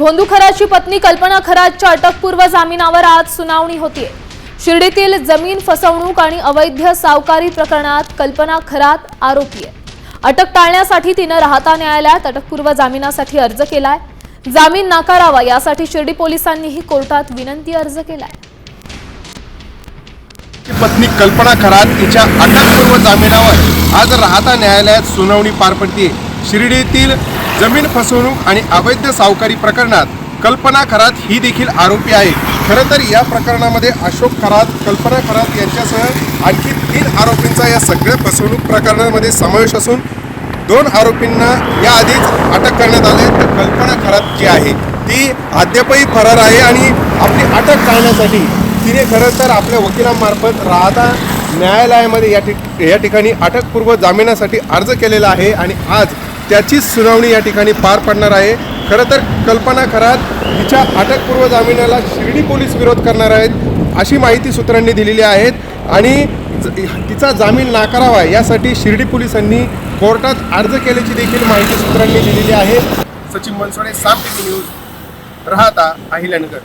धोंडू खरातची पत्नी कल्पना खरातच्या अटकपूर्व जामिनावर आज सुनावणी होतीये। शिर्डीतील जमीन फसवणूक आणि अवैध सावकारी प्रकरणात कल्पना खरात आरोपी आहे। अटक टाळण्यासाठी तिने राहता न्यायालयात अटकपूर्व जामिनासाठी अर्ज केलाय। जामीन नाकारावा यासाठी शिर्डी पोलिसांनीही कोर्टात विनंती अर्ज केलाय। पत्नी कल्पना खरात हिच्या अटकपूर्व जामिनावर आज राहता न्यायालयात सुनावणी पार पडते। शिर्डीतील जमीन फसवणूक आणि अवैध सावकारी प्रकरणात कल्पना खरात ही देखील आरोपी आहे। खरं तर या प्रकरणामध्ये अशोक खरात, कल्पना खरात यांच्यासह आणखी 3 आरोपींचा या सगळ्या फसवणूक प्रकरणामध्ये समावेश असून 2 आरोपींना याआधीच अटक करण्यात आले। तर कल्पना खरात जी आहे ती अद्यापही फरार आहे आणि आपली अटक टाळण्यासाठी तिने खरं तर आपल्या वकिलांमार्फत राहता न्यायालयामध्ये या ठिकाणी अटकपूर्व जामिनासाठी अर्ज केलेला आहे आणि आज त्याची सुनावणी या ठिकाणी पार पडणार आहे। खरं तर कल्पना खरात हिच्या अटकपूर्व जामिनाला शिर्डी पोलीस विरोध करणार आहेत अशी माहिती सूत्रांनी दिलेली आहे आणि तिचा जामीन नाकारावा यासाठी शिर्डी पोलिसांनी कोर्टात अर्ज केल्याची देखील माहिती सूत्रांनी दिलेली आहे। सचिन मनसोडे, साम टीव्ही न्यूज, राहता अहिल्यानगर।